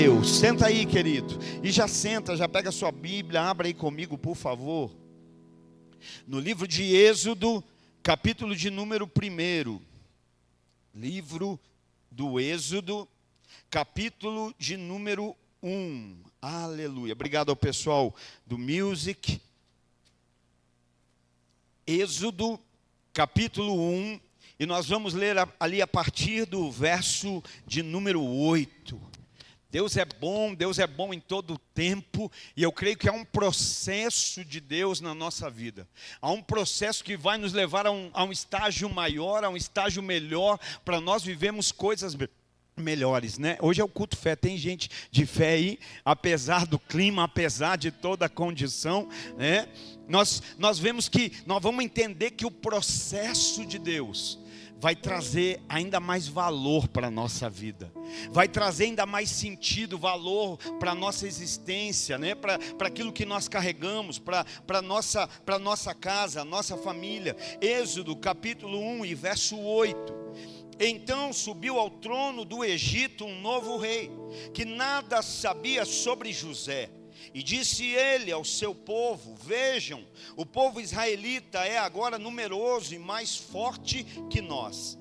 Deus, senta aí, querido, e já senta, já pega a sua Bíblia, abra aí comigo, por favor, no livro de Êxodo, capítulo de número 1, livro do Êxodo, capítulo de número 1, aleluia, obrigado ao pessoal do Music. Êxodo, capítulo 1, e nós vamos ler ali a partir do verso de número 8, Deus é bom em todo o tempo, e eu creio que há um processo de Deus na nossa vida. Há um processo que vai nos levar a um estágio maior, a um estágio melhor, para nós vivermos coisas melhores, né? Hoje é o culto fé, tem gente de fé aí, apesar do clima, apesar de toda a condição, né? Nós vemos que, nós vamos entender que o processo de Deus vai trazer ainda mais valor para a nossa vida, vai trazer ainda mais sentido, valor para a nossa existência, né? Para aquilo que nós carregamos, para a nossa casa, a nossa família. Êxodo capítulo 1 e verso 8. Então subiu ao trono do Egito um novo rei, que nada sabia sobre José. E disse ele ao seu povo: vejam, o povo israelita é agora numeroso e mais forte que nós.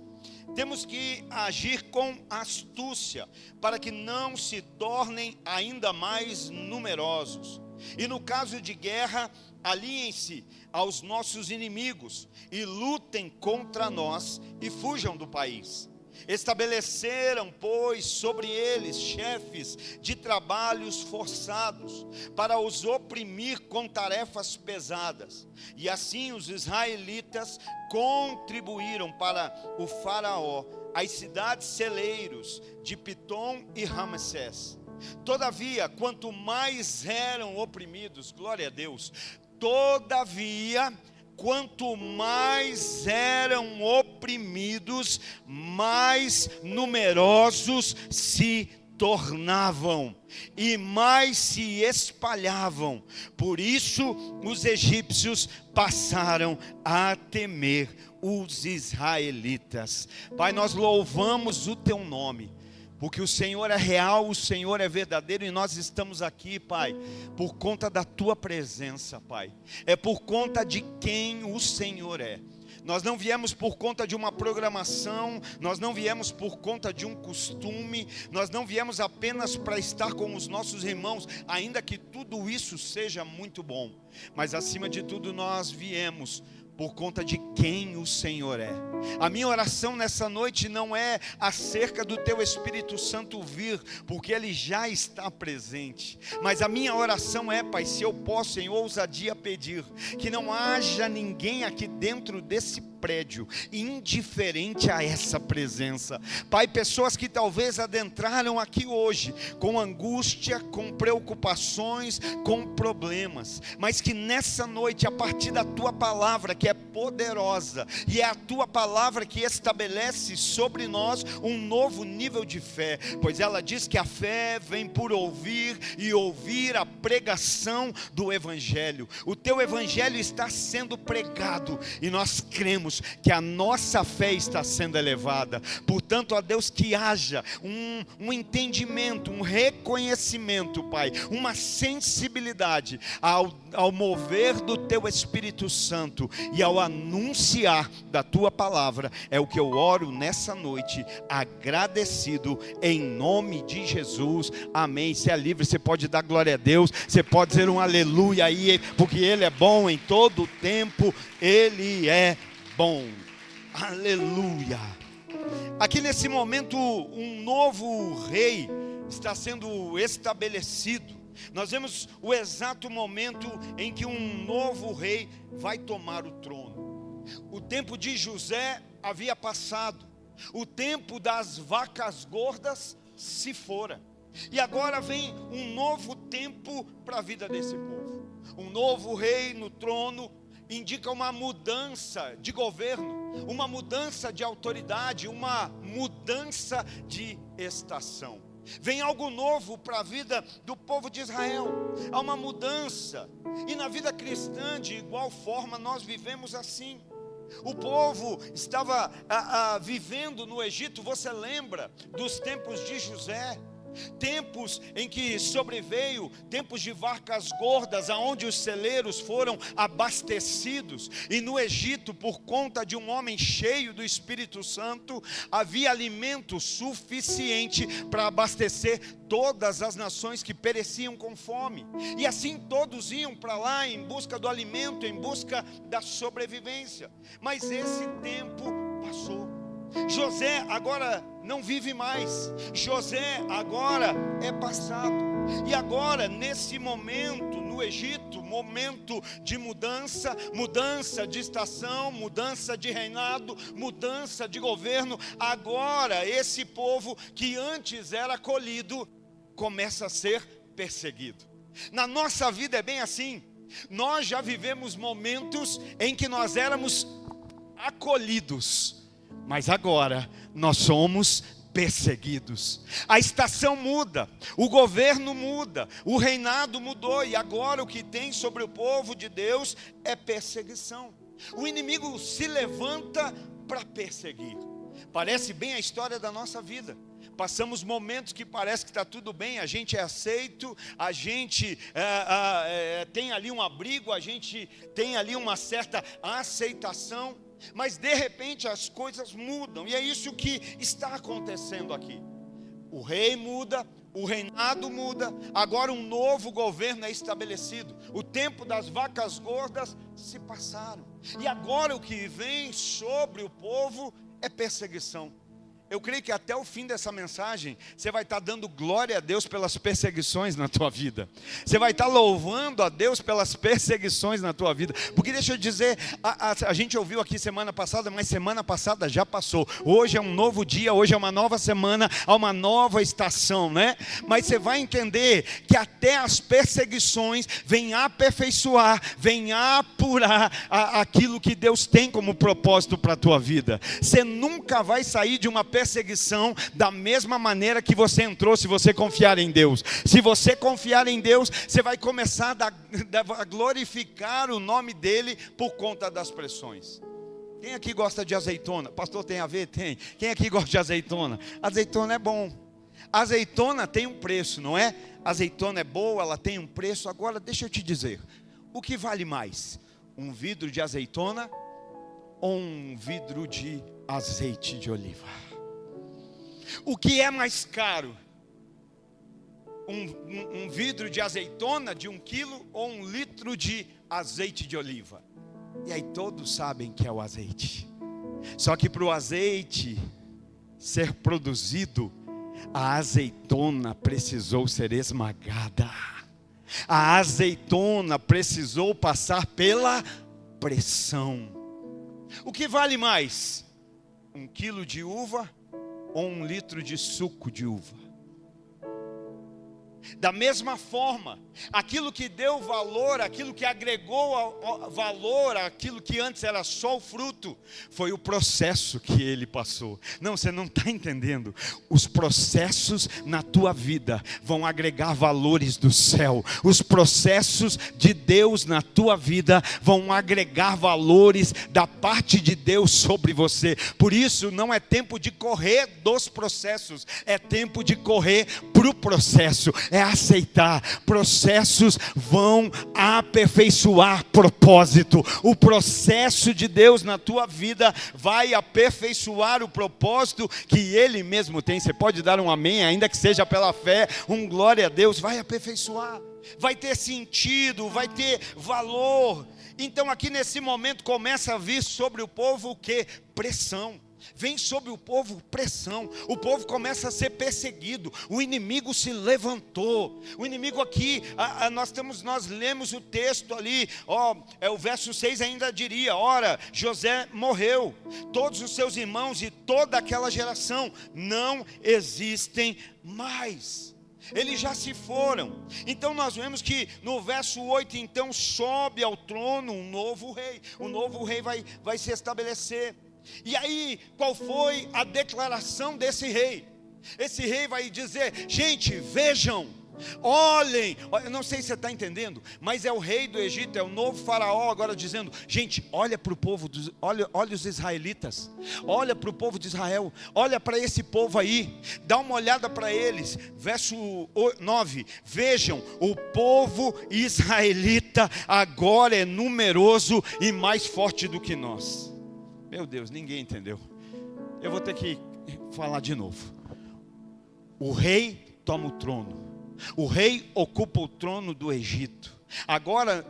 Temos que agir com astúcia, para que não se tornem ainda mais numerosos. E no caso de guerra, aliem-se aos nossos inimigos e lutem contra nós e fujam do país. Estabeleceram, pois, sobre eles chefes de trabalhos forçados, para os oprimir com tarefas pesadas. E assim os israelitas contribuíram para o faraó as cidades celeiros de Pitom e Ramsés. Todavia, quanto mais eram oprimidos, glória a Deus, todavia, quanto mais eram oprimidos, mais numerosos se tornavam e mais se espalhavam. Por isso os egípcios passaram a temer os israelitas. Pai, nós louvamos o teu nome, porque o Senhor é real, o Senhor é verdadeiro, e nós estamos aqui, Pai, por conta da Tua presença, Pai. É por conta de quem o Senhor é. Nós não viemos por conta de uma programação, nós não viemos por conta de um costume, nós não viemos apenas para estar com os nossos irmãos, ainda que tudo isso seja muito bom. Mas acima de tudo nós viemos por conta de quem o Senhor é. A minha oração nessa noite não é acerca do Teu Espírito Santo vir, porque Ele já está presente. Mas a minha oração é, Pai, se eu posso em ousadia pedir, que não haja ninguém aqui dentro desse prédio indiferente a essa presença. Pai, pessoas que talvez adentraram aqui hoje com angústia, com preocupações, com problemas, mas que nessa noite, a partir da Tua palavra, que é poderosa, e é a Tua palavra que estabelece sobre nós um novo nível de fé, pois ela diz que a fé vem por ouvir, e ouvir a pregação do Evangelho. O Teu Evangelho está sendo pregado, e nós cremos que a nossa fé está sendo elevada. Portanto, ó Deus, que haja um entendimento, um reconhecimento, Pai, uma sensibilidade ao mover do Teu Espírito Santo e ao anunciar da Tua palavra. É o que eu oro nessa noite, agradecido em nome de Jesus, amém. Se é livre, você pode dar glória a Deus, você pode dizer um aleluia aí, porque Ele é bom em todo o tempo, Ele é bom, aleluia. Aqui nesse momento um novo rei está sendo estabelecido. Nós vemos o exato momento em que um novo rei vai tomar o trono. O tempo de José havia passado, o tempo das vacas gordas se fora, e agora vem um novo tempo para a vida desse povo. Um novo rei no trono indica uma mudança de governo, uma mudança de autoridade, uma mudança de estação. Vem algo novo para a vida do povo de Israel. Há uma mudança. E na vida cristã, de igual forma, nós vivemos assim. O povo estava vivendo no Egito. Você lembra dos tempos de José? tempos em que sobreveio tempos de vacas gordas, aonde os celeiros foram abastecidos, e no Egito, por conta de um homem cheio do Espírito Santo, havia alimento suficiente para abastecer todas as nações que pereciam com fome, e assim todos iam para lá em busca do alimento, em busca da sobrevivência. Mas esse tempo passou. José agora não vive mais. José agora é passado. E agora, nesse momento no Egito, momento de mudança, mudança de estação, mudança de reinado, mudança de governo, agora esse povo que antes era acolhido começa a ser perseguido. Na nossa vida é bem assim. Nós já vivemos momentos em que nós éramos acolhidos, mas agora nós somos perseguidos. A estação muda, o governo muda, o reinado mudou, e agora o que tem sobre o povo de Deus é perseguição. O inimigo se levanta para perseguir. Parece bem a história da nossa vida. Passamos momentos que parece que está tudo bem, a gente é aceito, a gente tem ali um abrigo, a gente tem ali uma certa aceitação, mas de repente as coisas mudam, e é isso que está acontecendo aqui. O rei muda, o reinado muda, agora um novo governo é estabelecido. O tempo das vacas gordas se passaram, e agora o que vem sobre o povo é perseguição. Eu creio que até o fim dessa mensagem, você vai estar dando glória a Deus pelas perseguições na tua vida. Você vai estar louvando a Deus pelas perseguições na tua vida. Porque deixa eu dizer, a gente ouviu aqui semana passada, mas semana passada já passou. Hoje é um novo dia, hoje é uma nova semana, há uma nova estação, né? Mas você vai entender que até as perseguições vêm aperfeiçoar, vêm apurar aquilo que Deus tem como propósito para a tua vida. Você nunca vai sair de uma perseguição da mesma maneira que você entrou, se você confiar em Deus. Se você confiar em Deus, você vai começar a glorificar o nome dele por conta das pressões. Quem aqui gosta de azeitona? Pastor, tem a ver? Tem. Quem aqui gosta de azeitona? Azeitona é bom. Azeitona tem um preço, não é? Azeitona é boa, ela tem um preço. Agora deixa eu te dizer, o que vale mais? Um vidro de azeitona ou um vidro de azeite de oliva? O que é mais caro? Um vidro de azeitona de 1 quilo ou 1 litro de azeite de oliva? E aí todos sabem que é o azeite. Só que para o azeite ser produzido, a azeitona precisou ser esmagada. A azeitona precisou passar pela pressão. O que vale mais? 1 quilo de uva ou 1 litro de suco de uva? Da mesma forma, aquilo que deu valor, aquilo que agregou valor, aquilo que antes era só o fruto, foi o processo que ele passou. Não, você não está entendendo. Os processos na tua vida vão agregar valores do céu. Os processos de Deus na tua vida vão agregar valores da parte de Deus sobre você. Por isso não é tempo de correr dos processos, é tempo de correr para o processo. É aceitar. Processos vão aperfeiçoar propósito. O processo de Deus na tua vida vai aperfeiçoar o propósito que Ele mesmo tem. Você pode dar um amém, ainda que seja pela fé, um glória a Deus. Vai aperfeiçoar, vai ter sentido, vai ter valor. Então aqui nesse momento começa a vir sobre o povo o que? Pressão. Vem sobre o povo pressão. O povo começa a ser perseguido. O inimigo se levantou. O inimigo aqui, nós lemos o texto ali, o verso 6 ainda diria: ora, José morreu, todos os seus irmãos e toda aquela geração não existem mais. Eles já se foram. Então nós vemos que no verso 8, então sobe ao trono um novo rei. O novo rei vai se estabelecer. E aí, qual foi a declaração desse rei? Esse rei vai dizer: gente, vejam, Olhem, eu não sei se você está entendendo, mas é o rei do Egito, é o novo faraó agora dizendo: gente, olha para o povo, olha os israelitas, olha para o povo de Israel, olha para esse povo aí, dá uma olhada para eles. Verso 9: vejam, o povo israelita agora é numeroso e mais forte do que nós. Meu Deus, ninguém entendeu. Eu vou ter que falar de novo. O rei toma o trono. O rei ocupa o trono do Egito. Agora,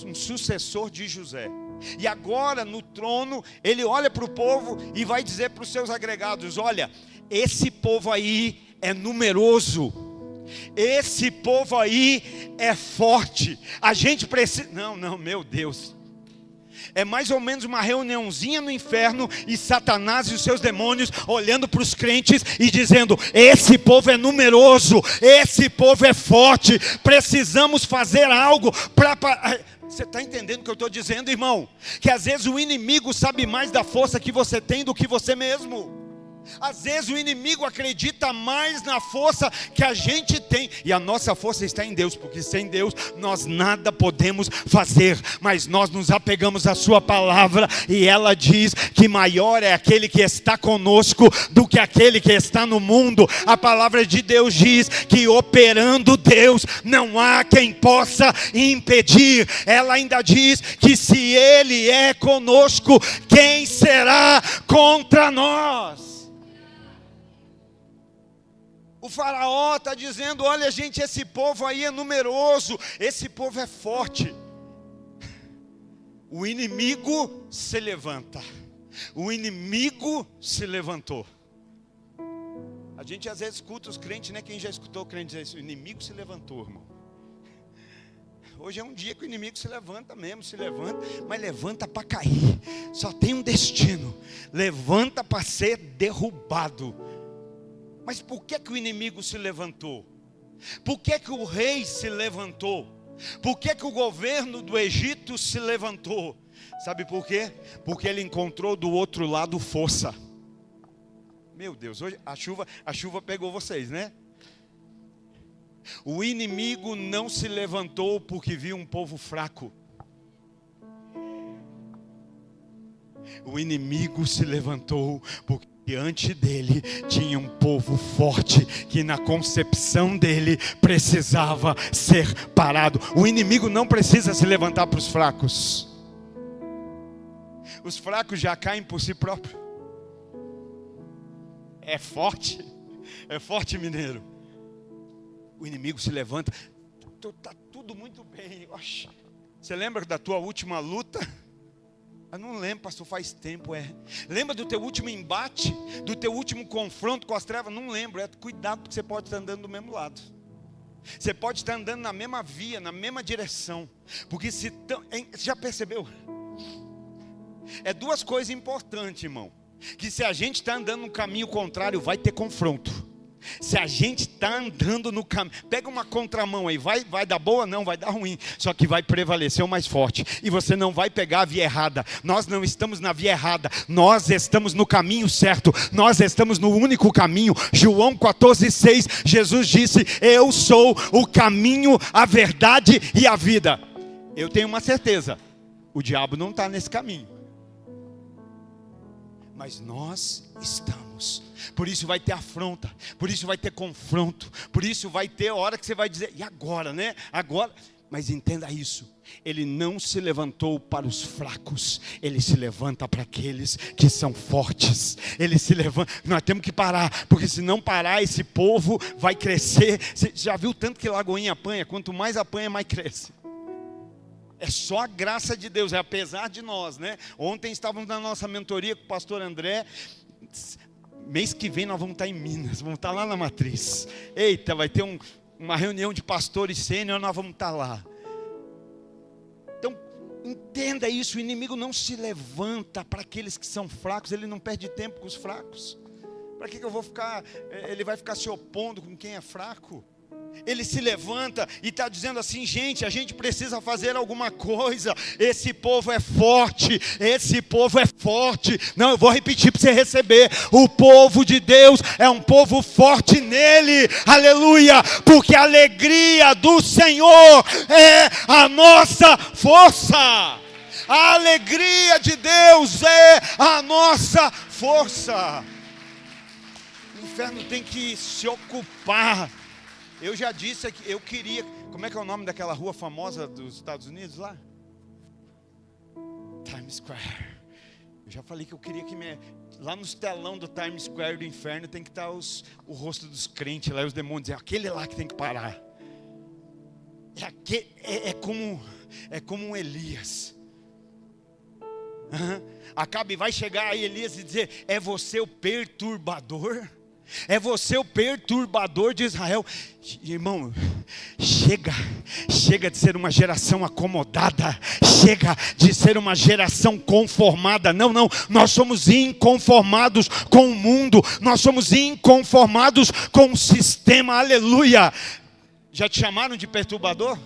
um sucessor de José. E agora no trono, ele olha para o povo e vai dizer para os seus agregados: olha, esse povo aí é numeroso. Esse povo aí é forte. A gente precisa... Não, meu Deus. É mais ou menos uma reuniãozinha no inferno e Satanás e os seus demônios olhando para os crentes e dizendo: esse povo é numeroso, esse povo é forte, precisamos fazer algo para... Você está entendendo o que eu estou dizendo, irmão? Que às vezes o inimigo sabe mais da força que você tem do que você mesmo. Às vezes o inimigo acredita mais na força que a gente tem, e a nossa força está em Deus, porque sem Deus nós nada podemos fazer. Mas nós nos apegamos à sua palavra, e ela diz que maior é aquele que está conosco do que aquele que está no mundo. A palavra de Deus diz que operando Deus, não há quem possa impedir. Ela ainda diz que se Ele é conosco, quem será contra nós? O faraó está dizendo: olha, gente, esse povo aí é numeroso, esse povo é forte. O inimigo se levanta. O inimigo se levantou. A gente às vezes escuta os crentes, né? Quem já escutou o crente dizer isso? O inimigo se levantou, irmão. Hoje é um dia que o inimigo se levanta mesmo, se levanta, mas levanta para cair. Só tem um destino: levanta para ser derrubado. Mas por que o inimigo se levantou? Por que o rei se levantou? Por que o governo do Egito se levantou? Sabe por quê? Porque ele encontrou do outro lado força. Meu Deus, hoje a chuva pegou vocês, né? O inimigo não se levantou porque viu um povo fraco. O inimigo se levantou porque diante dele tinha um povo forte, que na concepção dele precisava ser parado. O inimigo não precisa se levantar para os fracos. Os fracos já caem por si próprios. É forte mineiro. O inimigo se levanta. Está tudo muito bem. Oxe. Você lembra da tua última luta? Eu não lembro, pastor, faz tempo. Lembra do teu último embate? Do teu último confronto com as trevas? Não lembro. Cuidado, porque você pode estar andando do mesmo lado. Você pode estar andando na mesma via, na mesma direção. Porque você já percebeu? É duas coisas importantes, irmão. Que se a gente está andando no caminho contrário, vai ter confronto. Se a gente está andando no caminho, pega uma contramão aí, vai dar boa? Não, vai dar ruim. Só que vai prevalecer o mais forte. E você não vai pegar a via errada. Nós não estamos na via errada. Nós estamos no caminho certo. Nós estamos no único caminho. João 14,6, Jesus disse: eu sou o caminho, a verdade e a vida. Eu tenho uma certeza: o diabo não está nesse caminho. Mas nós estamos. Por isso vai ter afronta, por isso vai ter confronto, por isso vai ter hora que você vai dizer: e agora, né? Agora. Mas entenda isso: ele não se levantou para os fracos, ele se levanta para aqueles que são fortes. Ele se levanta. Nós temos que parar, porque se não parar, esse povo vai crescer. Você já viu tanto que Lagoinha apanha? Quanto mais apanha, mais cresce. É só a graça de Deus, é apesar de nós, né? Ontem estávamos na nossa mentoria com o pastor André. Mês que vem nós vamos estar em Minas, vamos estar lá na Matriz. Eita, vai ter uma reunião de pastores sênior, nós vamos estar lá. Então, entenda isso: o inimigo não se levanta para aqueles que são fracos, ele não perde tempo com os fracos. Para que eu vou ficar, ele vai ficar se opondo com quem é fraco? Ele se levanta e está dizendo assim: gente, a gente precisa fazer alguma coisa. Esse povo é forte, esse povo é forte. Não, eu vou repetir para você receber. O povo de Deus é um povo forte nele, aleluia, porque a alegria do Senhor é a nossa força. A alegria de Deus é a nossa força. O inferno tem que se ocupar. Eu já disse que eu queria... Como é que é o nome daquela rua famosa dos Estados Unidos lá? Times Square. Eu já falei que eu queria que lá nos telão do Times Square do inferno tem que estar o rosto dos crentes lá, os demônios. É aquele lá que tem que parar. É como um Elias. Acabe vai chegar aí Elias e dizer: é você o perturbador? É você o perturbador de Israel? Irmão, chega de ser uma geração acomodada, chega de ser uma geração conformada. Não, nós somos inconformados com o mundo, nós somos inconformados com o sistema, aleluia. Já te chamaram de perturbador?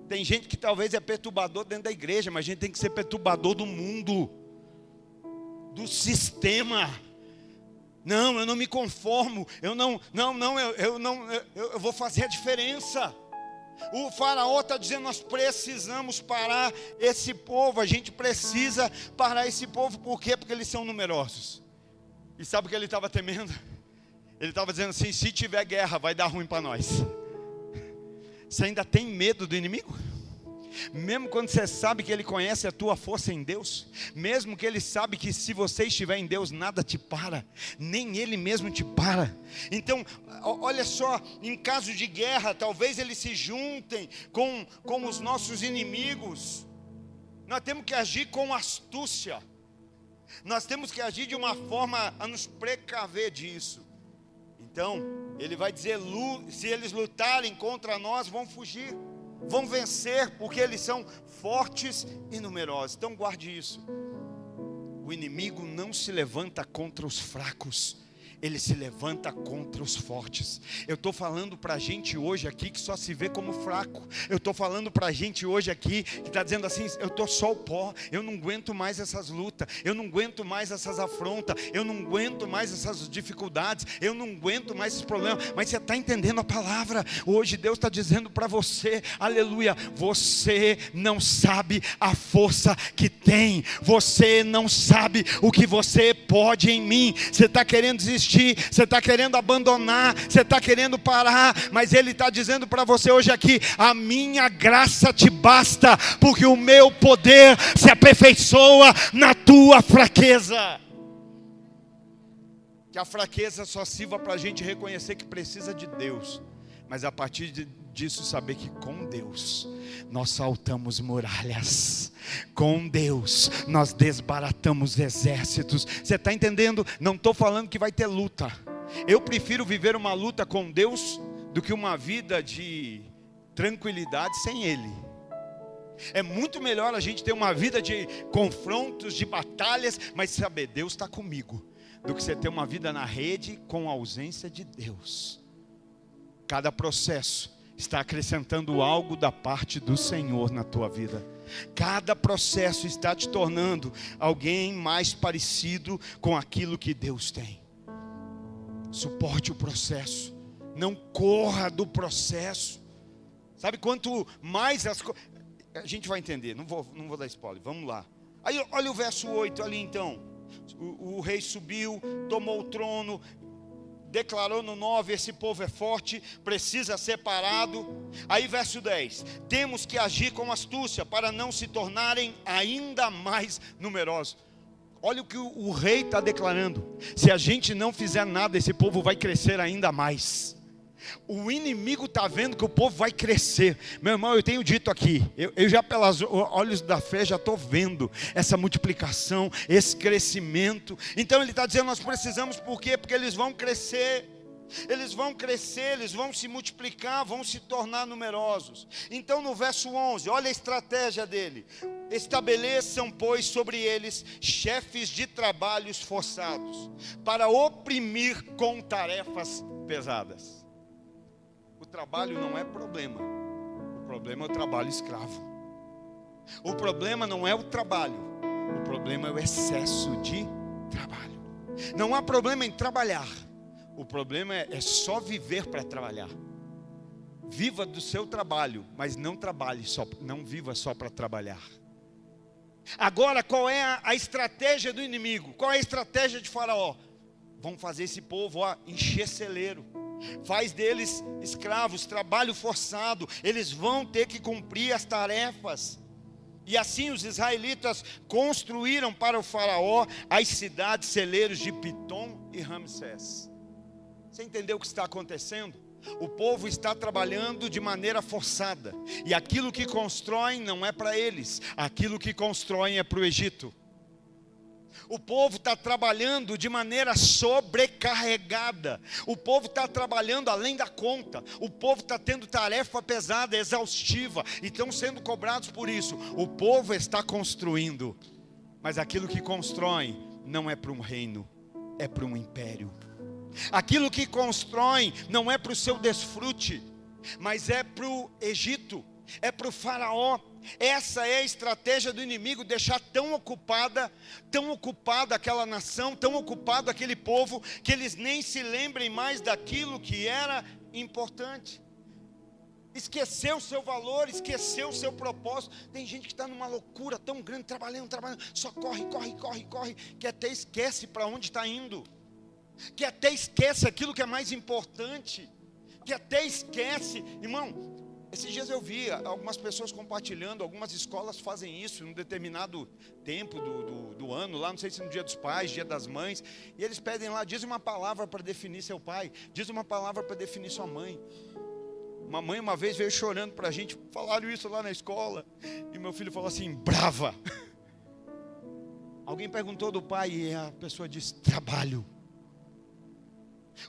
Tem gente que talvez é perturbador dentro da igreja, mas a gente tem que ser perturbador do mundo, do sistema. Não, eu não me conformo. Eu vou fazer a diferença. O faraó está dizendo: nós precisamos parar esse povo. A gente precisa parar esse povo. Por quê? Porque eles são numerosos. E sabe o que ele estava temendo? Ele estava dizendo assim: se tiver guerra, vai dar ruim para nós. Você ainda tem medo do inimigo? Mesmo quando você sabe que ele conhece a tua força em Deus, mesmo que ele sabe que se você estiver em Deus, nada te para, nem ele mesmo te para. Então, olha só, em caso de guerra, talvez eles se juntem com os nossos inimigos. Nós temos que agir com astúcia, nós temos que agir de uma forma a nos precaver disso. Então, ele vai dizer: se eles lutarem contra nós, vão fugir, vão vencer, porque eles são fortes e numerosos. Então guarde isso: o inimigo não se levanta contra os fracos, ele se levanta contra os fortes. Eu estou falando para a gente hoje aqui que só se vê como fraco. Eu estou falando para a gente hoje aqui que está dizendo assim: eu estou só o pó, eu não aguento mais essas lutas, eu não aguento mais essas afrontas, eu não aguento mais essas dificuldades, eu não aguento mais esses problemas. Mas você está entendendo a palavra? Hoje Deus está dizendo para você, aleluia: você não sabe a força que tem, você não sabe o que você pode em mim. Você está querendo desistir, você está querendo abandonar, você está querendo parar, mas Ele está dizendo para você hoje aqui: a minha graça te basta, porque o meu poder se aperfeiçoa na tua fraqueza. Que a fraqueza só sirva para a gente reconhecer que precisa de Deus, mas a partir disso saber que com Deus nós saltamos muralhas, com Deus nós desbaratamos exércitos. Você está entendendo? Não estou falando que vai ter luta. Eu prefiro viver uma luta com Deus do que uma vida de tranquilidade sem Ele. É muito melhor a gente ter uma vida de confrontos, de batalhas, mas saber: Deus está comigo, do que você ter uma vida na rede com a ausência de Deus. Cada processo está acrescentando algo da parte do Senhor na tua vida. Cada processo está te tornando alguém mais parecido com aquilo que Deus tem. Suporte o processo, não corra do processo. Sabe, quanto mais as coisas... A gente vai entender, não vou dar spoiler, vamos lá. Aí olha o verso 8 ali então. O rei subiu, tomou o trono, declarou no 9: esse povo é forte, precisa ser parado. Aí verso 10: temos que agir com astúcia para não se tornarem ainda mais numerosos. Olha o que o rei está declarando: se a gente não fizer nada, esse povo vai crescer ainda mais. O inimigo está vendo que o povo vai crescer. Meu irmão, eu tenho dito aqui, eu já pelos olhos da fé já estou vendo essa multiplicação, esse crescimento. Então ele está dizendo: nós precisamos, por quê? Porque eles vão crescer. Eles vão crescer, eles vão se multiplicar, vão se tornar numerosos. Então no verso 11, olha a estratégia dele: estabeleçam, pois, sobre eles chefes de trabalhos forçados, para oprimir com tarefas pesadas. o trabalho não é problema. O problema é o trabalho escravo. O problema não é o trabalho. O problema é o excesso de trabalho. Não há problema em trabalhar. O problema é só viver para trabalhar. Viva do seu trabalho, mas não trabalhe só, não viva só para trabalhar. Agora, qual é a estratégia do inimigo? Qual é a estratégia de Faraó? Vão fazer esse povo encher celeiro. Faz deles escravos, trabalho forçado. Eles vão ter que cumprir as tarefas. E assim os israelitas construíram para o Faraó as cidades celeiros de Pitom e Ramsés. Você entendeu o que está acontecendo? O povo está trabalhando de maneira forçada. E aquilo que constroem não é para eles. Aquilo que constroem é para o Egito. O povo está trabalhando de maneira sobrecarregada. O povo está trabalhando além da conta. O povo está tendo tarefa pesada, exaustiva. E estão sendo cobrados por isso. O povo está construindo. Mas aquilo que constroem não é para um reino. É para um império. Aquilo que constroem não é para o seu desfrute, mas é para o Egito, é para o Faraó. Essa é a estratégia do inimigo, deixar tão ocupada aquela nação, tão ocupado aquele povo, que eles nem se lembrem mais daquilo que era importante. Esqueceu o seu valor, esqueceu o seu propósito. Tem gente que está numa loucura tão grande, trabalhando, só corre, que até esquece para onde está indo. Que até esquece aquilo que é mais importante, que até esquece, irmão. Esses dias eu vi algumas pessoas compartilhando, algumas escolas fazem isso em um determinado tempo do ano, lá não sei se no dia dos pais, dia das mães, e eles pedem lá, diz uma palavra para definir seu pai, diz uma palavra para definir sua mãe. Uma mãe uma vez veio chorando para a gente, falaram isso lá na escola, e meu filho falou assim, brava. Alguém perguntou do pai e a pessoa disse, trabalho.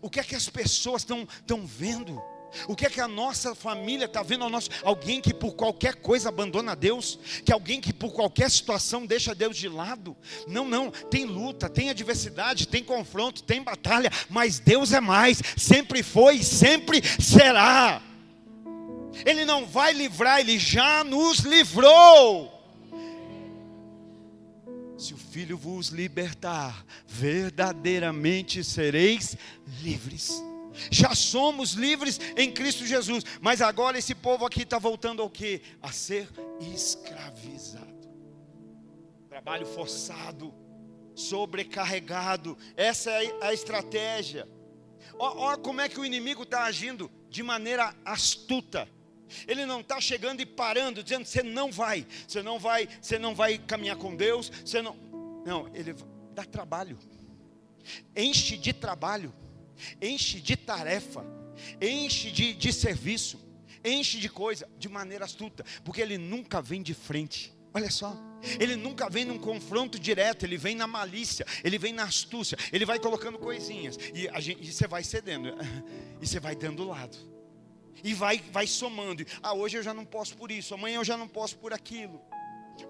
O que é que as pessoas estão vendo? O que é que a nossa família está vendo? Alguém que por qualquer coisa abandona Deus? Que alguém que por qualquer situação deixa Deus de lado? Não, tem luta, tem adversidade, tem confronto, tem batalha, mas Deus é mais, sempre foi e sempre será. Ele não vai livrar, Ele já nos livrou. Se o Filho vos libertar, verdadeiramente sereis livres. Já somos livres em Cristo Jesus. Mas agora esse povo aqui está voltando ao quê? A ser escravizado. Trabalho forçado, sobrecarregado. Essa é a estratégia. Olha como é que o inimigo está agindo de maneira astuta. Ele não está chegando e parando, dizendo, você não vai caminhar com Deus, não, ele dá trabalho, enche de trabalho, enche de tarefa, enche de serviço, enche de coisa, de maneira astuta, porque ele nunca vem de frente. Olha só, ele nunca vem num confronto direto, ele vem na malícia, ele vem na astúcia, ele vai colocando coisinhas, e você vai cedendo, e você vai dando lado. E vai somando. Hoje eu já não posso por isso, amanhã eu já não posso por aquilo.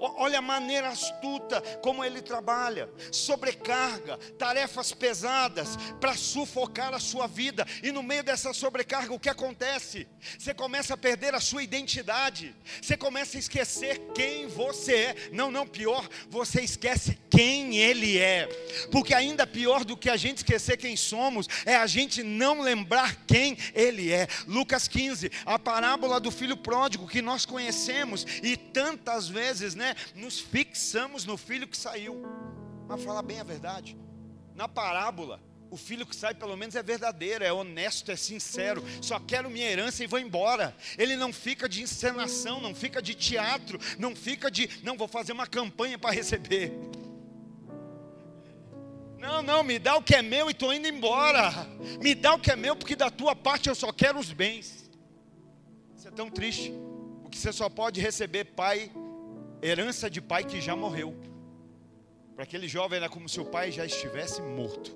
Olha a maneira astuta como ele trabalha. Sobrecarga, tarefas pesadas para sufocar a sua vida. E no meio dessa sobrecarga o que acontece? Você começa a perder a sua identidade. Você começa a esquecer quem você é. Não, pior, você esquece quem Ele é. Porque ainda pior do que a gente esquecer quem somos é a gente não lembrar quem Ele é. Lucas 15, a parábola do filho pródigo que nós conhecemos e tantas vezes nos fixamos no filho que saiu. Mas falar bem a verdade, na parábola o filho que sai pelo menos é verdadeiro, é honesto, é sincero, só quero minha herança e vou embora. Ele não fica de encenação, não fica de teatro, não fica não vou fazer uma campanha para receber. Não, me dá o que é meu e estou indo embora. Me dá o que é meu, porque da tua parte eu só quero os bens. Isso é tão triste, porque você só pode receber herança de pai que já morreu. Para aquele jovem era como se o pai já estivesse morto.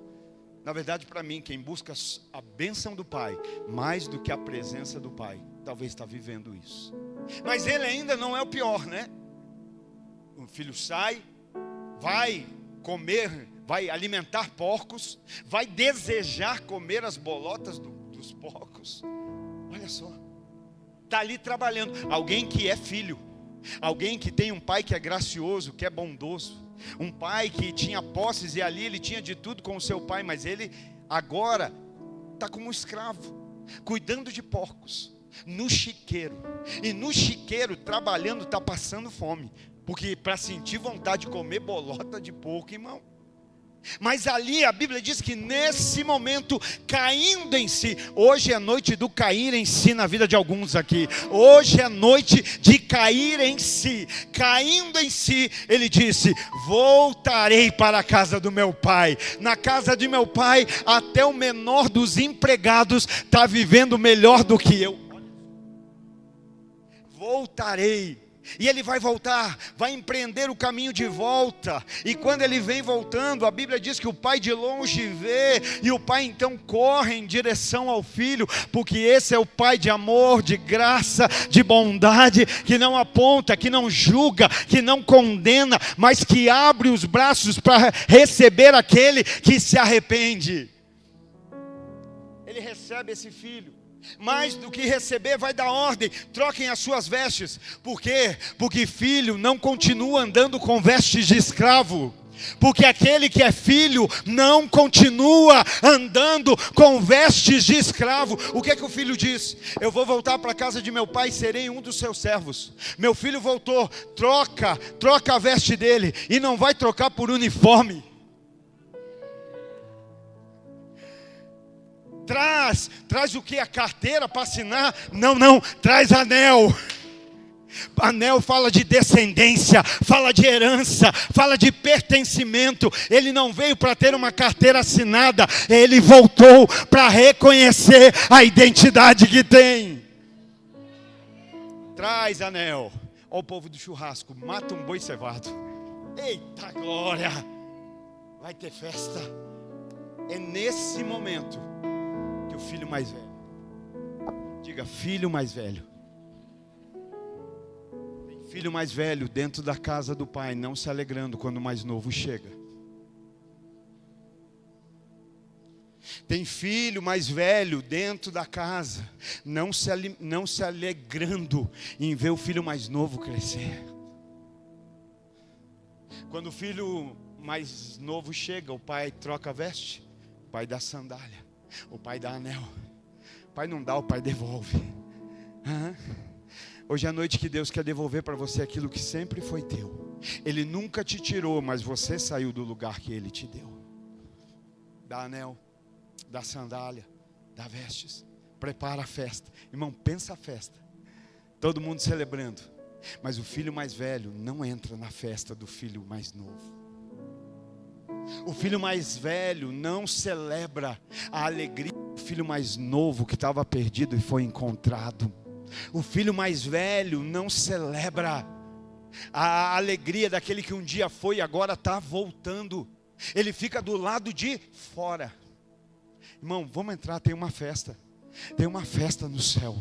Na verdade, para mim, quem busca a bênção do pai mais do que a presença do pai, talvez está vivendo isso. Mas ele ainda não é o pior, O filho sai, vai comer, vai alimentar porcos, vai desejar comer as bolotas do dos porcos. Olha só, está ali trabalhando. Alguém que é filho, alguém que tem um pai que é gracioso, que é bondoso, um pai que tinha posses e ali ele tinha de tudo com o seu pai, mas ele agora está como um escravo, cuidando de porcos, no chiqueiro. E no chiqueiro, trabalhando, está passando fome, porque para sentir vontade de comer bolota de porco, irmão. Mas ali a Bíblia diz que nesse momento, caindo em si, hoje é noite do cair em si na vida de alguns aqui. Hoje é noite de cair em si. Caindo em si, ele disse: voltarei para a casa do meu pai. Na casa de meu pai, até o menor dos empregados está vivendo melhor do que eu. Voltarei. E ele vai voltar, vai empreender o caminho de volta. E quando ele vem voltando, a Bíblia diz que o pai de longe vê, e o pai então corre em direção ao filho, porque esse é o pai de amor, de graça, de bondade, que não aponta, que não julga, que não condena, mas que abre os braços para receber aquele que se arrepende. Ele recebe esse filho. Mais do que receber, vai dar ordem: troquem as suas vestes. Por quê? Porque filho não continua andando com vestes de escravo. Porque aquele que é filho não continua andando com vestes de escravo. O que é que o filho diz? Eu vou voltar para a casa de meu pai e serei um dos seus servos. Meu filho voltou, troca a veste dele, e não vai trocar por uniforme. Traz o que? A carteira para assinar? Não, traz anel. Anel fala de descendência, fala de herança, fala de pertencimento. Ele não veio para ter uma carteira assinada, ele voltou para reconhecer a identidade que tem. Traz anel. Olha o povo do churrasco, mata um boi cevado. Eita glória, vai ter festa. É nesse momento que o filho mais velho, diga filho mais velho. Tem filho mais velho dentro da casa do pai, não se alegrando quando o mais novo chega. Tem filho mais velho dentro da casa, não se alegrando em ver o filho mais novo crescer. Quando o filho mais novo chega, o pai troca a veste, o pai dá sandália, o pai dá anel. O pai não dá, o pai devolve. Hoje é a noite que Deus quer devolver para você aquilo que sempre foi teu. Ele nunca te tirou, mas você saiu do lugar que Ele te deu. Dá anel, dá sandália, dá vestes, prepara a festa. Irmão, pensa a festa, todo mundo celebrando, mas o filho mais velho não entra na festa do filho mais novo. O filho mais velho não celebra a alegria do filho mais novo que estava perdido e foi encontrado. O filho mais velho não celebra a alegria daquele que um dia foi e agora está voltando. Ele fica do lado de fora. Irmão, vamos entrar, tem uma festa no céu,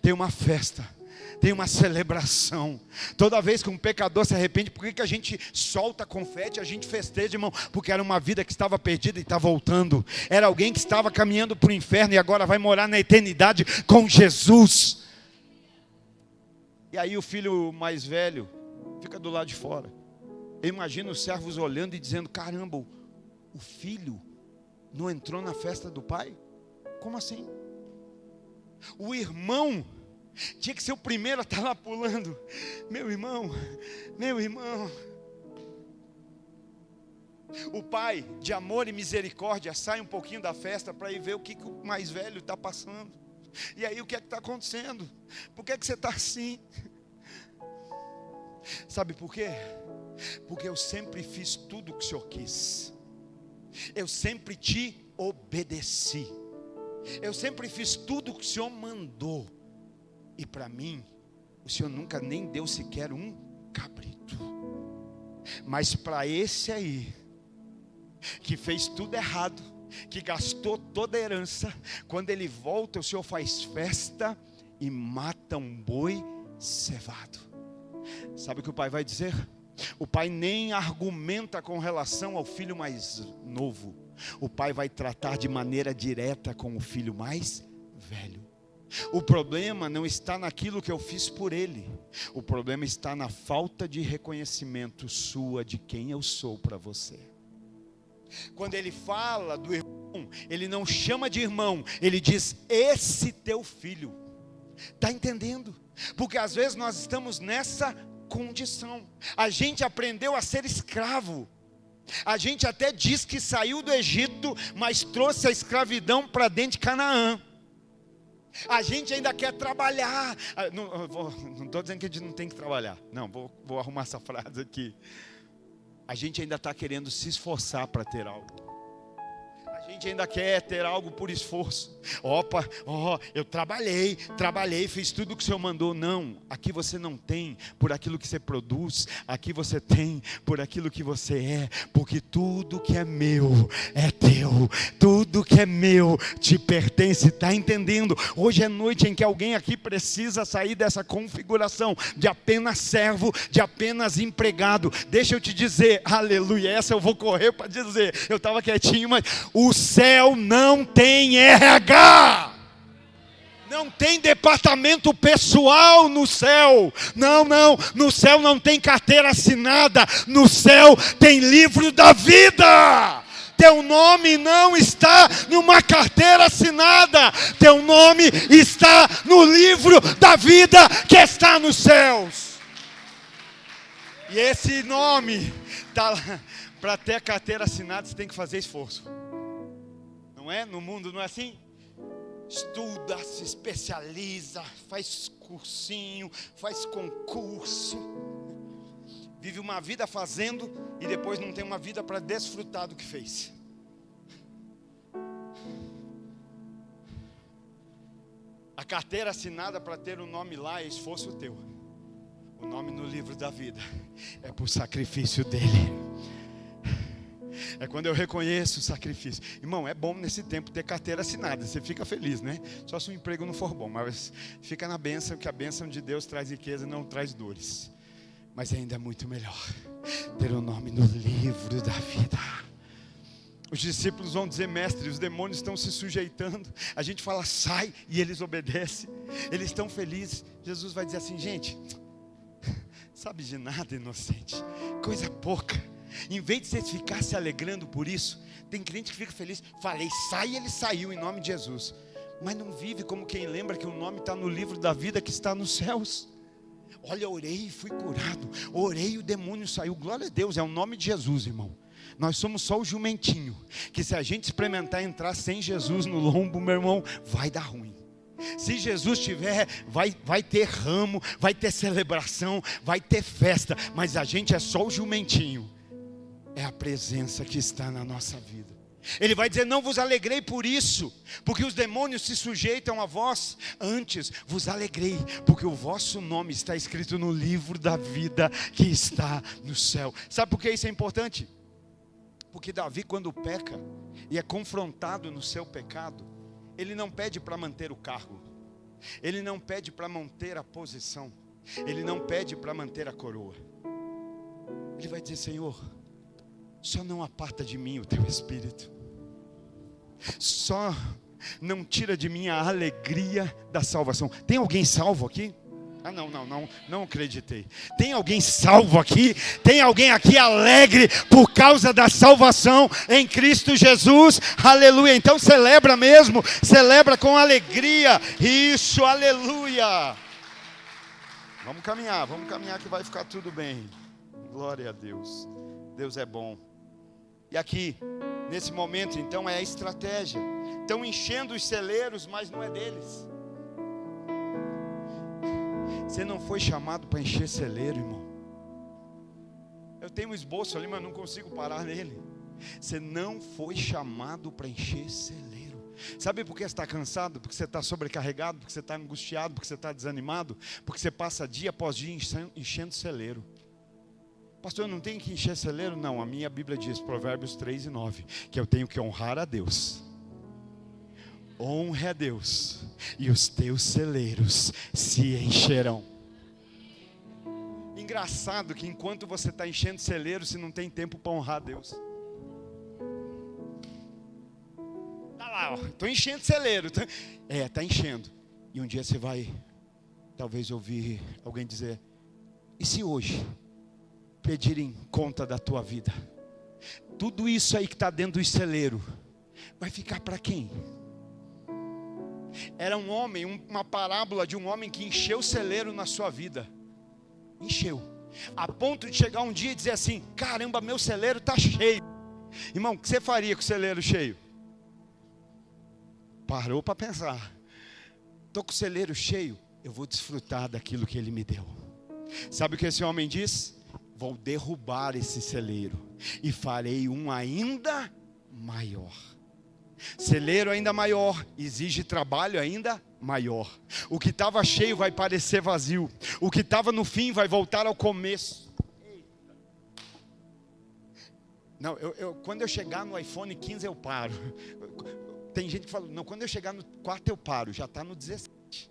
tem uma festa, tem uma celebração. Toda vez que um pecador se arrepende, por que a gente solta confete, a gente festeja, irmão? Porque era uma vida que estava perdida e está voltando. Era alguém que estava caminhando para o inferno e agora vai morar na eternidade com Jesus. E aí o filho mais velho fica do lado de fora. Eu imagino os servos olhando e dizendo: caramba, o filho não entrou na festa do pai? Como assim? O irmão tinha que ser o primeiro a estar lá pulando. Meu irmão. O pai, de amor e misericórdia, sai um pouquinho da festa para ir ver o que o mais velho está passando. E aí o que é que está acontecendo? Por que você está assim? Sabe por quê? Porque eu sempre fiz tudo o que o Senhor quis. Eu sempre te obedeci. Eu sempre fiz tudo o que o Senhor mandou. E para mim, o Senhor nunca nem deu sequer um cabrito. Mas para esse aí, que fez tudo errado, que gastou toda a herança, quando ele volta, o Senhor faz festa e mata um boi cevado. Sabe o que o pai vai dizer? O pai nem argumenta com relação ao filho mais novo. O pai vai tratar de maneira direta com o filho mais velho. O problema não está naquilo que eu fiz por ele. O problema está na falta de reconhecimento sua de quem eu sou para você. Quando ele fala do irmão, ele não chama de irmão, ele diz: esse teu filho. Está entendendo? Porque às vezes nós estamos nessa condição. A gente aprendeu a ser escravo. A gente até diz que saiu do Egito, mas trouxe a escravidão para dentro de Canaã. A gente ainda quer trabalhar. Não estou dizendo que a gente não tem que trabalhar. Não, vou arrumar essa frase aqui. A gente ainda está querendo se esforçar para ter algo. A gente ainda quer ter algo por esforço. Eu trabalhei, fiz tudo o que o Senhor mandou. Não, aqui você não tem por aquilo que você produz. Aqui você tem por aquilo que você é. Porque tudo que é meu é teu. Tudo que é meu te pertence. Está entendendo? Hoje é noite em que alguém aqui precisa sair dessa configuração de apenas servo, de apenas empregado. Deixa eu te dizer, aleluia, essa eu vou correr para dizer. Eu estava quietinho, mas o céu não tem RH. Não tem departamento pessoal no céu. Não, no céu não tem carteira assinada. No céu tem livro da vida. Teu nome não está numa carteira assinada. Teu nome está no livro da vida que está nos céus. E esse nome está lá. Para ter a carteira assinada você tem que fazer esforço. Não é? No mundo não é assim? Estuda, se especializa, faz cursinho, faz concurso, vive uma vida fazendo e depois não tem uma vida para desfrutar do que fez. A carteira assinada para ter o nome lá é esforço teu. O nome no livro da vida é por sacrifício dele. É quando eu reconheço o sacrifício. Irmão, é bom nesse tempo ter carteira assinada. Você fica feliz, né? Só se o emprego não for bom. Mas fica na bênção, que a bênção de Deus traz riqueza e não traz dores. Mas ainda é muito melhor ter o nome no livro da vida. Os discípulos vão dizer: mestre, os demônios estão se sujeitando. A gente fala: sai, e eles obedecem. Eles estão felizes. Jesus vai dizer assim: gente, sabe de nada, inocente. Coisa pouca. Em vez de vocês ficar se alegrando por isso, tem crente que fica feliz. Falei, sai, ele saiu em nome de Jesus. Mas não vive como quem lembra que o nome está no livro da vida que está nos céus. Olha, orei e fui curado. Orei e o demônio saiu. Glória a Deus, é o nome de Jesus, irmão. Nós somos só o jumentinho, que se a gente experimentar entrar sem Jesus no lombo, meu irmão, vai dar ruim. Se Jesus tiver, vai ter ramo, vai ter celebração, vai ter festa. Mas a gente é só o jumentinho. É a presença que está na nossa vida. Ele vai dizer: não vos alegrei por isso, porque os demônios se sujeitam a vós. Antes vos alegrei, porque o vosso nome está escrito no livro da vida que está no céu. Sabe por que isso é importante? Porque Davi, quando peca e é confrontado no seu pecado, ele não pede para manter o cargo, ele não pede para manter a posição, ele não pede para manter a coroa. Ele vai dizer: Senhor, só não aparta de mim o teu espírito, só não tira de mim a alegria da salvação. Tem alguém salvo aqui? Não acreditei. Tem alguém salvo aqui? Tem alguém aqui alegre por causa da salvação em Cristo Jesus? Aleluia. Então celebra mesmo, celebra com alegria. Isso, aleluia. Vamos caminhar que vai ficar tudo bem. Glória a Deus. Deus é bom. E aqui, nesse momento, então, é a estratégia. Estão enchendo os celeiros, mas não é deles. Você não foi chamado para encher celeiro, irmão. Eu tenho um esboço ali, mas não consigo parar nele. Você não foi chamado para encher celeiro. Sabe por que você está cansado? Porque você está sobrecarregado, porque você está angustiado, porque você está desanimado, porque você passa dia após dia enchendo celeiro. Pastor, eu não tenho que encher celeiro? Não, a minha Bíblia diz, Provérbios 3:9, que eu tenho que honrar a Deus. Honre a Deus, e os teus celeiros se encherão. Engraçado que enquanto você está enchendo celeiro, você não tem tempo para honrar a Deus. Está lá, Uau, estou enchendo o celeiro. Está enchendo. E um dia você vai, talvez, ouvir alguém dizer: e se hoje pedirem conta da tua vida? Tudo isso aí que está dentro do celeiro vai ficar para quem? Era um homem, uma parábola de um homem que encheu o celeiro na sua vida. Encheu, a ponto de chegar um dia e dizer assim: caramba, meu celeiro está cheio. Irmão, o que você faria com o celeiro cheio? Parou para pensar. Estou com o celeiro cheio, eu vou desfrutar daquilo que ele me deu. Sabe o que esse homem diz? Vou derrubar esse celeiro e farei um ainda maior. Celeiro ainda maior exige trabalho ainda maior. O que estava cheio vai parecer vazio. O que estava no fim vai voltar ao começo. Não, quando eu chegar no iPhone 15 eu paro. Tem gente que fala: não, quando eu chegar no 4 eu paro. Já está no 17.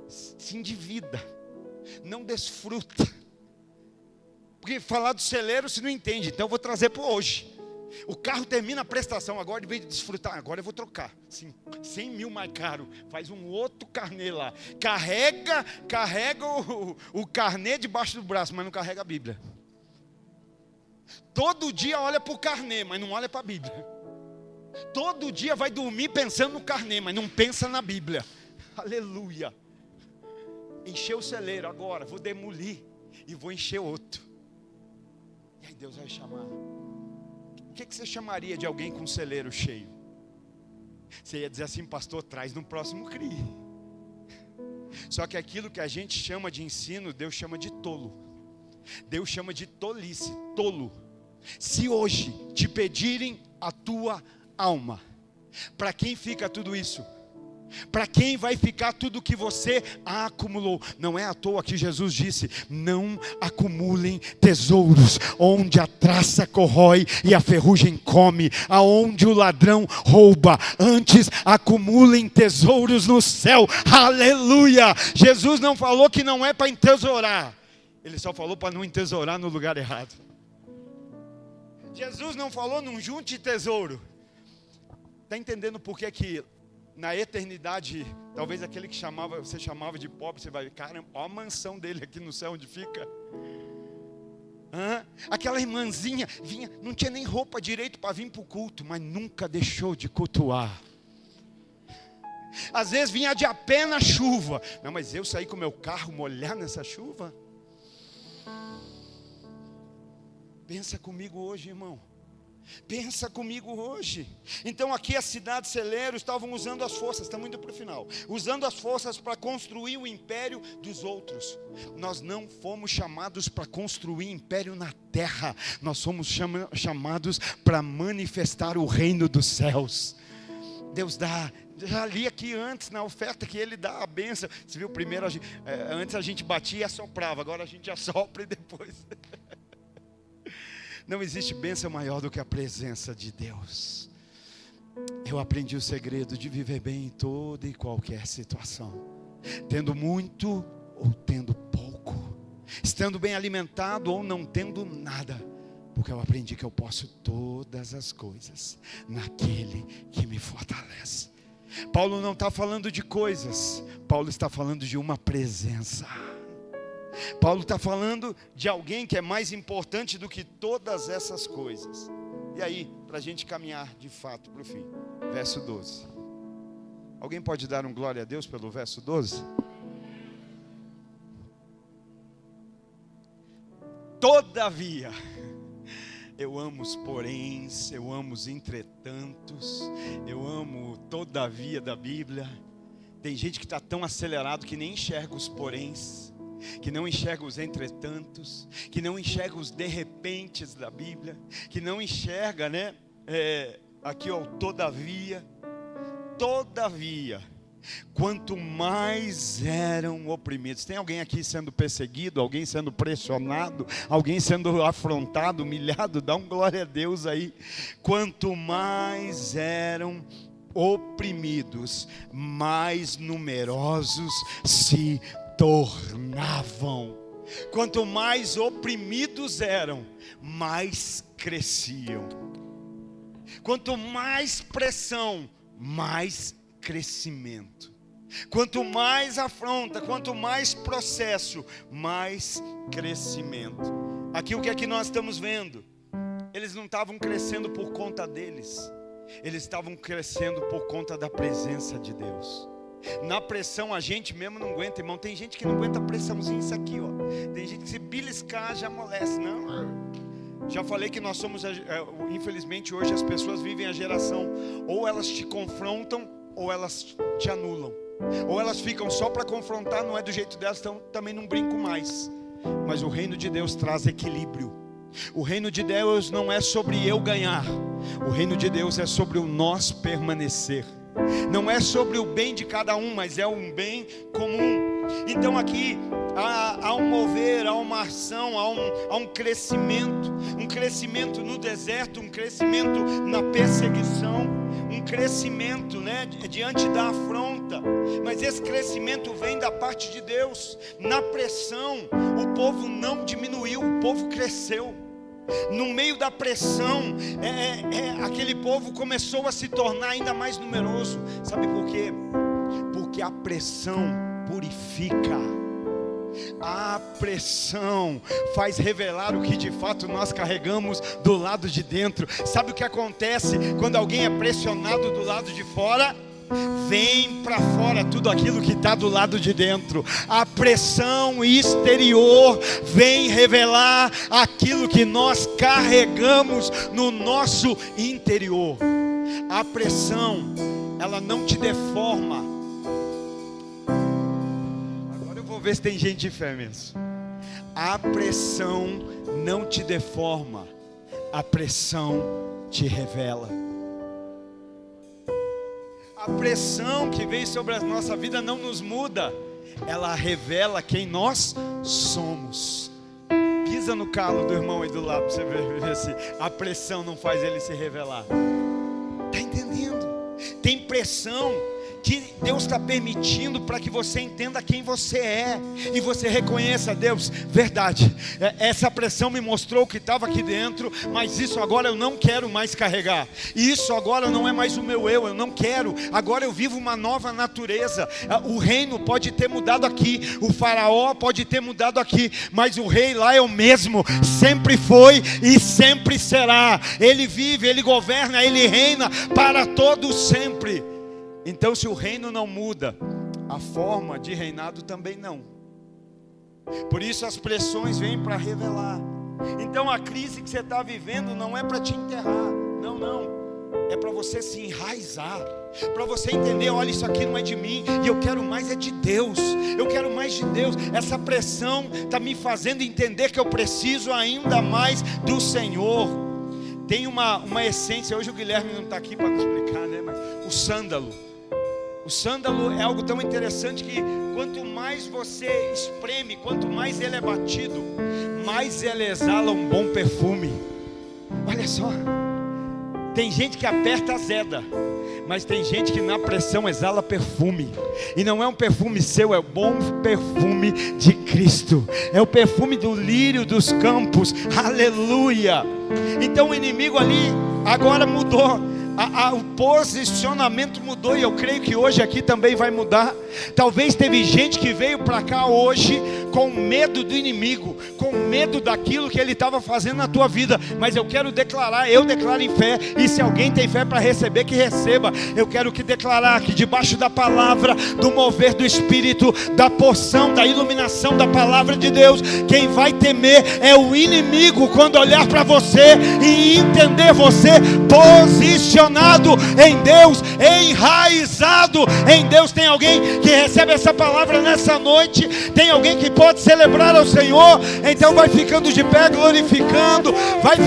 Se endivida, não desfruta. Porque falar do celeiro você não entende. Então eu vou trazer para hoje. O carro termina a prestação, agora em vez de desfrutar, agora eu vou trocar. 100 mil mais caro, faz um outro carnê lá. Carrega o carnê debaixo do braço, mas não carrega a Bíblia. Todo dia olha para o carnê, mas não olha para a Bíblia. Todo dia vai dormir pensando no carnê, mas não pensa na Bíblia. Aleluia. Encheu o celeiro, agora vou demolir e vou encher outro. E aí Deus vai chamar. O que você chamaria de alguém com um celeiro cheio? Você ia dizer assim: pastor, traz no próximo CRI. Só que aquilo que a gente chama de ensino, Deus chama de tolo. Deus chama de tolice, tolo. Se hoje te pedirem a tua alma, para quem fica tudo isso? Para quem vai ficar tudo que você acumulou? Não é à toa que Jesus disse: não acumulem tesouros onde a traça corrói e a ferrugem come, aonde o ladrão rouba. Antes acumulem tesouros no céu. Aleluia! Jesus não falou que não é para entesourar, ele só falou para não entesourar no lugar errado. Jesus não falou: não junte tesouro. Está entendendo por que na eternidade, talvez aquele que você chamava de pobre, você vai ver: caramba, olha a mansão dele aqui no céu onde fica. Aquela irmãzinha vinha, não tinha nem roupa direito para vir para o culto, mas nunca deixou de cultuar. Às vezes vinha de a pé na chuva. Não, mas eu saí com o meu carro molhar nessa chuva? Pensa comigo hoje, irmão. Pensa comigo hoje. Então aqui a cidade celeiro estavam usando as forças, estamos indo para o final, usando as forças para construir o império dos outros. Nós não fomos chamados para construir império na terra. Nós somos chamados para manifestar o reino dos céus. Deus dá, já li aqui antes na oferta que Ele dá a bênção. Você viu, primeiro antes a gente batia e assoprava, agora a gente assopra e depois... Não existe bênção maior do que a presença de Deus. Eu aprendi o segredo de viver bem em toda e qualquer situação, tendo muito ou tendo pouco, estando bem alimentado ou não tendo nada, porque eu aprendi que eu posso todas as coisas naquele que me fortalece. Paulo não está falando de coisas, Paulo está falando de uma presença. Paulo está falando de alguém que é mais importante do que todas essas coisas. E aí, para a gente caminhar de fato para o fim, verso 12. Alguém pode dar um glória a Deus pelo verso 12? Todavia, eu amo os poréns, eu amo os entretantos, eu amo todavia da Bíblia. Tem gente que está tão acelerado que nem enxerga os poréns, que não enxerga os entretantos, que não enxerga os de repentes da Bíblia, que não enxerga, aqui ó, todavia, quanto mais eram oprimidos. Tem alguém aqui sendo perseguido, alguém sendo pressionado, alguém sendo afrontado, humilhado? Dá um glória a Deus aí. Quanto mais eram oprimidos, mais numerosos se tornavam. Quanto mais oprimidos eram, mais cresciam. Quanto mais pressão, mais crescimento. Quanto mais afronta, quanto mais processo, mais crescimento. Aqui o que é que nós estamos vendo? Eles não estavam crescendo por conta deles, eles estavam crescendo por conta da presença de Deus. Na pressão a gente mesmo não aguenta, irmão. Tem gente que não aguenta pressãozinha, isso aqui, ó. Tem gente que se beliscar já amolece. Não, já falei que nós somos, infelizmente hoje as pessoas vivem a geração, ou elas te confrontam, ou elas te anulam. Ou elas ficam só para confrontar, não é do jeito delas, então também não brinco mais. Mas o reino de Deus traz equilíbrio. O reino de Deus não é sobre eu ganhar. O reino de Deus é sobre o nós permanecer. Não é sobre o bem de cada um, mas é um bem comum. Então aqui há um mover, há uma ação, há um crescimento no deserto, um crescimento na perseguição, um crescimento, diante da afronta. Mas esse crescimento vem da parte de Deus. Na pressão, o povo não diminuiu, o povo cresceu. No meio da pressão, aquele povo começou a se tornar ainda mais numeroso. Sabe por quê? Porque a pressão purifica. A pressão faz revelar o que de fato nós carregamos do lado de dentro. Sabe o que acontece quando alguém é pressionado do lado de fora? Vem para fora tudo aquilo que está do lado de dentro. A pressão exterior vem revelar aquilo que nós carregamos no nosso interior. A pressão, ela não te deforma. Agora eu vou ver se tem gente de fé mesmo. A pressão não te deforma. A pressão te revela. A pressão que vem sobre a nossa vida não nos muda, ela revela quem nós somos. Pisa no calo do irmão aí do lado para você ver se a pressão não faz ele se revelar. Está entendendo? Tem pressão que Deus está permitindo para que você entenda quem você é e você reconheça: Deus, verdade, essa pressão me mostrou o que estava aqui dentro, mas isso agora eu não quero mais carregar, isso agora não é mais o meu eu não quero, agora eu vivo uma nova natureza. O reino pode ter mudado aqui, o faraó pode ter mudado aqui, mas o rei lá é o mesmo, sempre foi e sempre será. Ele vive, ele governa, ele reina para todo sempre. Então, se o reino não muda, a forma de reinado também não. Por isso as pressões vêm para revelar. Então a crise que você está vivendo não é para te enterrar, não. É para você se enraizar, para você entender: olha, isso aqui não é de mim, e eu quero mais é de Deus. Eu quero mais de Deus. Essa pressão está me fazendo entender que eu preciso ainda mais do Senhor. Tem uma essência, hoje o Guilherme não está aqui para nos explicar, mas o sândalo. O sândalo é algo tão interessante que quanto mais você espreme, quanto mais ele é batido, mais ele exala um bom perfume. Olha só, tem gente que aperta azeda, mas tem gente que na pressão exala perfume. E não é um perfume seu, é o bom perfume de Cristo. É o perfume do lírio dos campos. Aleluia! Então o inimigo ali agora mudou. O posicionamento mudou, e eu creio que hoje aqui também vai mudar. Talvez teve gente que veio para cá hoje com medo do inimigo, com medo daquilo que ele estava fazendo na tua vida. Mas eu quero declarar, eu declaro em fé, e se alguém tem fé para receber, que receba. Eu quero que declarar que debaixo da palavra, do mover do Espírito, da porção, da iluminação da palavra de Deus, quem vai temer é o inimigo quando olhar para você e entender você posicionado em Deus, enraizado em Deus. Tem alguém que recebe essa palavra nessa noite? Tem alguém que pode celebrar ao Senhor? Então vai ficando de pé, glorificando, vai ficando